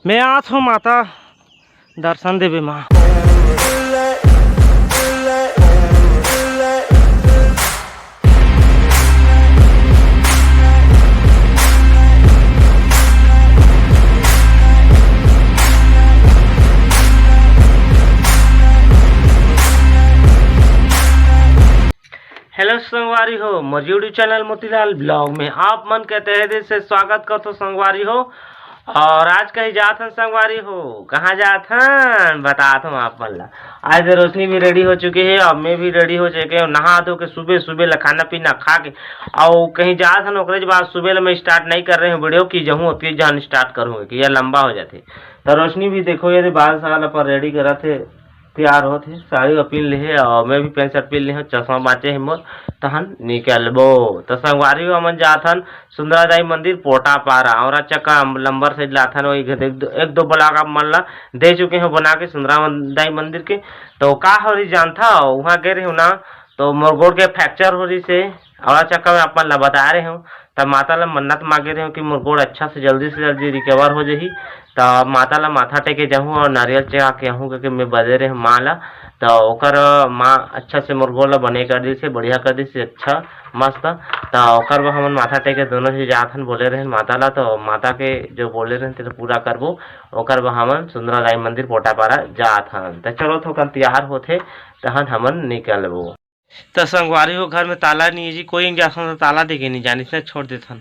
मैं आज हूँ माता दर्शन देवी माँ। हेलो संगवारी हो, मोर यूट्यूब चैनल मोतीलाल ब्लॉग में आप मन के तहे दिल से स्वागत करते संगवारी हो। और आज कहीं जात हन संगवारी हो, कहाँ जात हन बताता हूँ आप मन ला। आज रोशनी भी रेडी हो चुकी है और मैं भी रेडी हो चुके हूँ, नहा धो के सुबह सुबह ला खाना पीना खा के और कहीं जात हन। ओकरे बाद सुबह ला मैं स्टार्ट नहीं कर रहे हूँ वीडियो की जहूँ होती जहाँ स्टार्ट करूँगा कि यह लंबा हो जाते। तो रोशनी भी देखो ये बाल साल पर रेडी करा थे, तैयार होते, साड़ी पहन ली और मैं भी पैंट शर्ट पहन ली हूँ, चश्मा बाँचे है मोर तहन निकलबो। तो संगवारी हो हमन जाथन सुंदरादाई मंदिर पोटा पारा और चक्का लंबर से लाथन वही एक दो ब्लॉग आप मन ला दे चुके हैं बना के सुंदरादाई मंदिर के। तो का हो रही जानता वहाँ गए रहे ना, तो मोर गोड़ के फ्रैक्चर हो रही से और चक्का में अपन ला बता रहे हूँ। तब माता ला मन्नत मांगे रहे हूँ कि मोर गोड़ अच्छा से जल्दी रिकवर हो जाही। तो माता ला माथा टेके जाऊँ और नारियल चढ़ा के आहूँ क्योंकि मैं बदे रहे माँ ला। तो ओकर माँ अच्छा से मोर गोड़ ला बने कर दी से, बढ़िया कर दी से, अच्छा मस्त। तो ओकर हमन माथा टेके दोनों से जाथन बोले रहे माता ला। तो माता के जो बोले रहे तो पूरा करबो। ओकर हमन सुंदरादाई मंदिर पोटापारा जाथन। तो चलो थोकन तैयार होथे तहन हमन निकलबो। तो संगवारी हो घर में ताला नहीं है जी, कोई जासन तो ताला देके नहीं जानी से छोड़ देथन।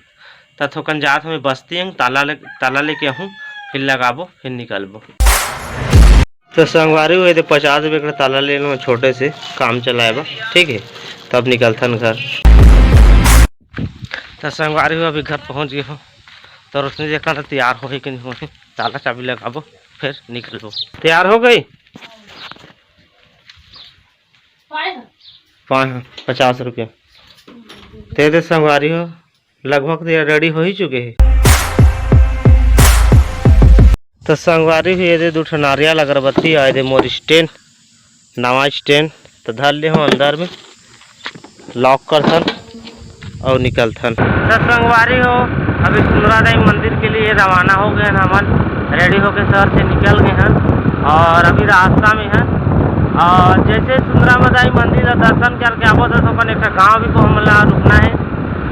तो थोकन जात में बसती हूँ, ताला लेके आहूँ, फिर लगाबो फिर निकलबो। तो संगवारी हो 50 रुपये का ताला ले लो छोटे से काम चलाएगा, ठीक है। तब निकलथन घर। तो संगवारी हो अभी घर पहुँच गए हो। तो रोशनी देखना तैयार हो कि नहीं हो, ताला चाबी लगाबो फिर निकलबो। तैयार हो गई 50 रुपये तेरे संगवारी हो लगभग रेडी हो ही चुके हैं। तो संगवारी भी ये दो नारियल अगरबत्ती आए दे मोर स्टैंड नवा स्टैंड। तो धर ले हो अंदर में लॉक करथन और निकलथन। तो संगवारी हो अभी सुंदरादाई मंदिर के लिए रवाना हो गए हैं, हमन रेडी होके शहर से निकल गए हैं और अभी रास्ता में हैं। और जैसे सुंदरादाई मंदिर का दर्शन करके आबो तो अपन एक गाँव भी को हमला रुकना है,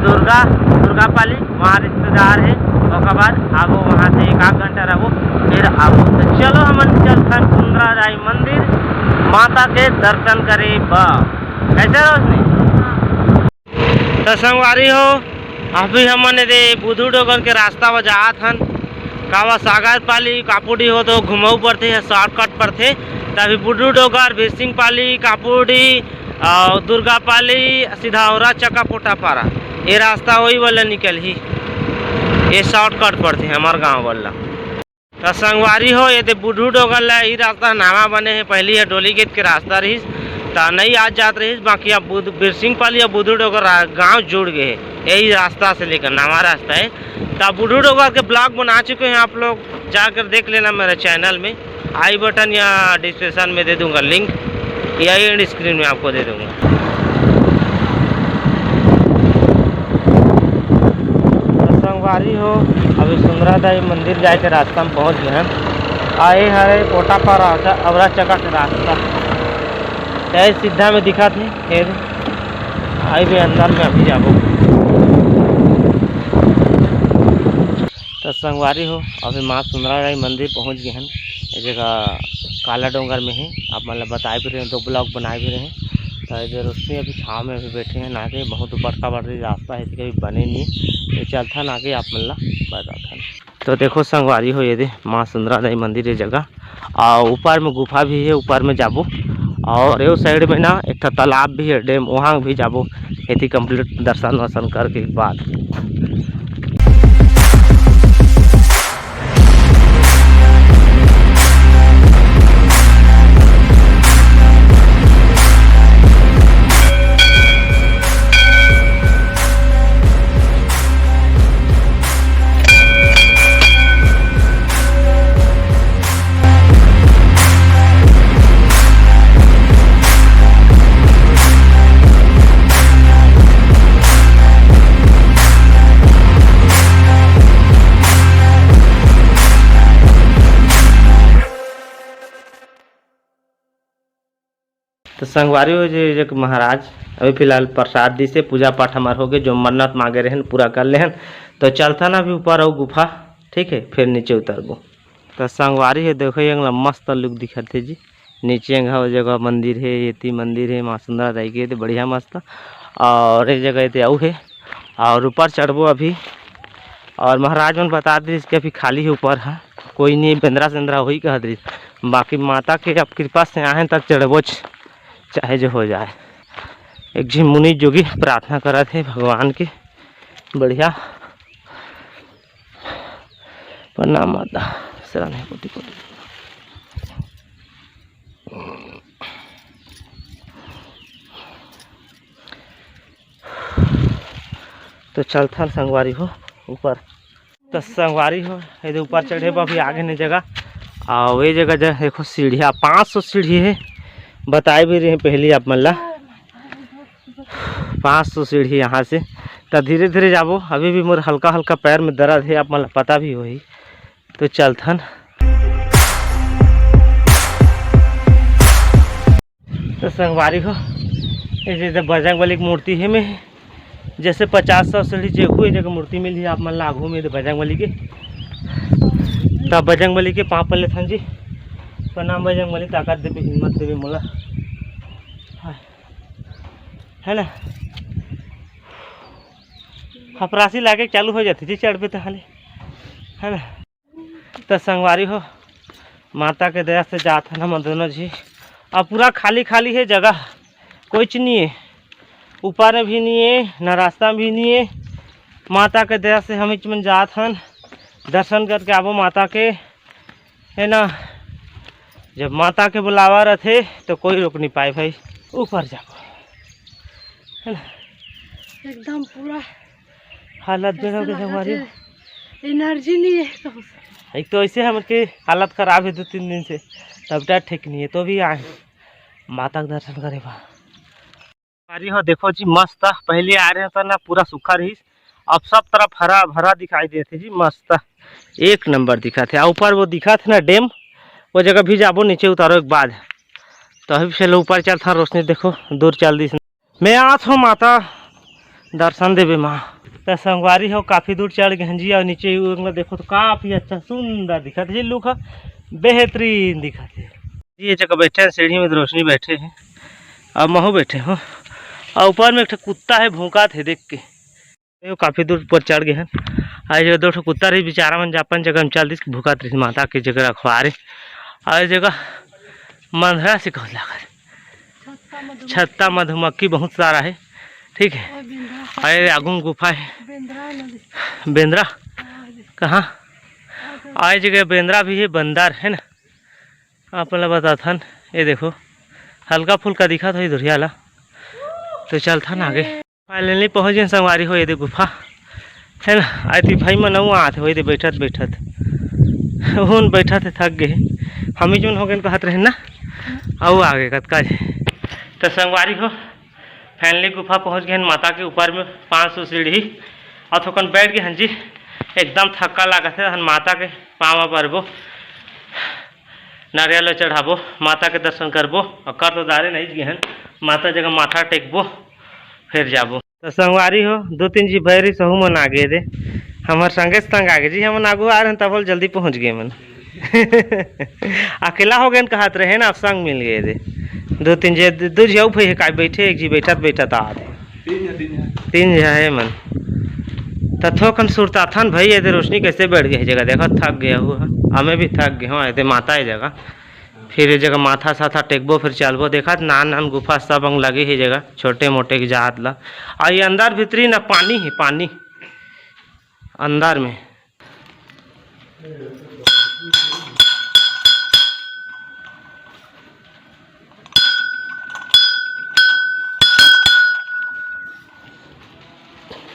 दुर्गा पाली, वहाँ रिश्तेदार है। उसके बाद आगो वहाँ से 1 घंटा रहो फिर आगो। तो चलो हमन चलथन सुंदरादाई मंदिर माता के दर्शन करे बा। कैसे रोशनी? तो संगवारी हो अभी हमन दे बुधू डोगर के रास्ता में जात हन। कावा सागर पाली कापुड़ी हो तो घुमाऊ पड़ते है, शॉर्टकट पड़ते। तभी बुधू डोगर भीसिंग पाली कापुड़ी और दुर्गा पाली सीधा और चक्का पोटा पारा ये रास्ता वही वाला निकल ही, ये शॉर्टकट पड़ते हैं हमारे गांव वाला। तो संगवारी हो ये तो बुढ़ू डोगर ला ये रास्ता नवा बने हैं, पहली है डोली गेट के रास्ता रही तो नहीं आज जात रही, बाकी अब बिरसिंह पाली और बुढ़ू डोगर गांव जुड़ गए हैं यही रास्ता से लेकर नवा रास्ता है। तो बुढ़ू डोगर के ब्लॉग बना चुके हैं, आप लोग जाकर देख लेना मेरे चैनल में। आई बटन या डिस्क्रिप्शन में दे दूंगा लिंक, या एंड स्क्रीन में आपको दे दूंगा। संगवारी हो अभी सुंदरादाई मंदिर जाए के रास्ता में पहुंच गए हैं। आए हरे कोटा पर अवरा चक्का के रास्ता ऐसे सीधा में दिखा थे, फिर आई भी अंदर में अभी जाबो। तो संगवारी हो अभी माँ सुंदरादाई मंदिर पहुंच गए हैं। ये जगह काला डोंगर में है, आप मतलब बताए भी रहे हैं, 2 ब्लॉग बनाए भी रहे हैं। तो इधर रोशनी अभी छाँव में अभी बैठे हैं, आगे बहुत बड़का बड़ी रास्ता है, कभी बने नहीं ये चलथन आगे आप मतलब बताथन। तो देखो संगवारी हो ये दे माँ सुंदरादाई मंदिर ये जगह और ऊपर में गुफा भी है, ऊपर में जाबो। और ये साइड में ना एक तालाब भी है, डैम, वहाँ भी जाबो। खेती कंप्लीट दर्शन वर्शन करके बाद। तो संगवारी हो जे महाराज अभी फिलहाल प्रसाद दी से पूजा पाठ हमार हो गए, जो मन्नत मांगे रहन पूरा कर लेहन। तो चलता ना अभी ऊपर आओ गुफा, ठीक है, फिर नीचे उतरबो। तो संगवारी है देखो ये मस्त लुक दिखत है जी। नीचे वो जगह मंदिर है, ये मंदिर है, माँ सुंदरा दाई के तो बढ़िया मस्त। और एक जगह ये आऊ है और ऊपर चढ़बो अभी। और महाराज मन बता दी कि अभी खाली है ऊपर है, कोई नहीं, बेंद्रा सेंद्रा हो ही कह दी। बाकी माता के अब कृपा से आए तक चढ़बो चाहे जो हो जाए। एक जी मुनि जोगी प्रार्थना करा थे भगवान के, बढ़िया। प्रणाम माता, शरण है कोटि कोटि। तो चलता संगवारी हो ऊपर। तो संगवारी हो ये ऊपर चढ़े अभी आगे नहीं जगह। और ये जगह देखो सीढ़िया 500 सीढ़ी है, बताए भी रहे पहले आप मल्ला 500 सीढ़ी यहाँ से। तो धीरे धीरे जाबो, अभी भी मोर हल्का हल्का पैर में दर्द है, आप मतलब पता भी हो ही। तो चलथन। तो संगवारी हो ये जैसे बजरंगबली की मूर्ति है में, जैसे 50-100 सीढ़ी चेकू जगह मूर्ति मिली आप मन आघू में बजरंगबली के। तब बजरंगबली के पाँव पल्ले थन जी, प्रणाम बजरंगबली, ताकत देवे हिम्मत देवे मोला, है ना। खपरासी लागे चालू हो जाती थी चढ़ पे तो हाले, है ना। तो संगवारी हो माता के दया से जाते हम दोनों जी। अब पूरा खाली खाली है जगह, कोई चीज नहीं है, ऊपर में भी नहीं है ना रास्ता भी नहीं है। माता के दया से हम इचमन जात हन, दर्शन करके आबो माता के, है ना। जब माता के बुलावा रहते तो कोई रोक नहीं पाए भाई, ऊपर जाओ, है ना। एकदम पूरा हालत देखो हमारी, एनर्जी नहीं है। एक तो ऐसे हमारे हालत खराब है 2-3 दिन से, तब तक ठीक नहीं है, तो भी आए माता का दर्शन करे बा। हो देखो जी मस्त, पहले आ रहे तो ना पूरा सूखा रही, अब सब तरफ हरा भरा दिखाई देते जी, मस्त एक नंबर दिखा थे। ऊपर वो दिखा थे ना डैम, वो जगह भी जाबो, नीचे उतारो एक बाद। तो अभी चलो ऊपर चल था, रोशनी देखो दूर चल दी। मैं आत हूँ माता दर्शन देवे माँ। तो संगवारी हो काफ़ी दूर चढ़ गए जी, और नीचे देखो तो काफ़ी अच्छा सुंदर दिखा थे जी, लुक बेहतरीन दिखा थे। ये जगह बैठे हैं सीढ़ी में, रोशनी बैठे हैं, अब महू बैठे हो। और ऊपर में एक कुत्ता है भूखा थे देख के, वो काफ़ी दूर ऊपर चढ़ गए हैं। आज जगह 2 कुत्ता रही बेचारा मन जापन जगह में चल दी भूखा थी माता की जगह रखवारे। और जगह मंधरा से कह लगा, छत्ता मधुमक्खी बहुत सारा है, ठीक है। अरे आगू गुफा है, बेंद्रा कहाँ आए जगह बेंद्रा भी है, बंदर है ना। आप बता था ये देखो हल्का फुल्का दिखा था इधर वाला। तो चल था ना आगे, फाइनली पहुँच गए संगवारी हो, ये दे गुफा है ना। आई थी भाई मन आते हो बैठत बैठत हूँ बैठा थे, थक गए हम ही जो हो गए कहत रहे ना, आओ आगे कतका। तो संगवारी हो फाइनली गुफा पहुँच गए माता के ऊपर में 500 सीढ़ी, और थोकन बैठ गए हन जी, एकदम थक्का लागत है। माता के पाँव परबो, नारियल चढ़ाबो, माता के दर्शन करबो, और कर तो दारे नहीं गए हन, माता जगह माथा टेकबो फिर जाबो। तो संगवारी हो 2-3 जी भैरी सहू मन आगे दे, हमार संगे संग आगे जी, हम आगू आ रहे हैं तब जल्दी पहुंच गए मन अकेला हो गए कहत रहे ना, अब संग मिल गए दे 2-3 जी, 2 जी भाई का बैठे, एक जी बैठत बैठत आ 3 है मन। तो थोकन सुरता था भाई, ये रोशनी कैसे बैठ गई जगह, देखो थक गया हुआ, हमें भी थक गए हो। ये माता है जगह, फिर ये जगह माथा साथा टेकबो फिर चलबो। देखा नान नान गुफा सब अंग लगे ही जगह, छोटे मोटे की जात ला। और ये अंदर भीतरी ना पानी है, पानी अंदर में।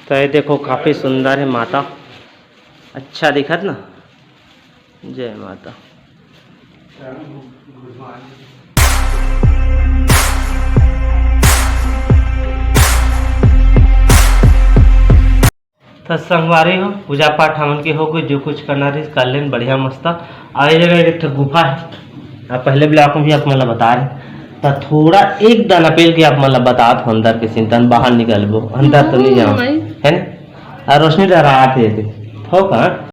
तो ये देखो काफ़ी सुंदर है माता, अच्छा दिखत ना। जय माता। तो संगवारी हो पूजा पाठ हमन के हो गए, जो कुछ करना रही कर लेन बढ़िया मस्त। आगे जगह एक गुफा है, आप पहले ब्लॉक में भी आप मतलब बता रहे तो थोड़ा एक दाना पेल के आप मतलब बतात हो अंदर के चिंतन बाहर निकलबो अंदर तो नहीं जाओ है ना और रोशनी डरा थे हो का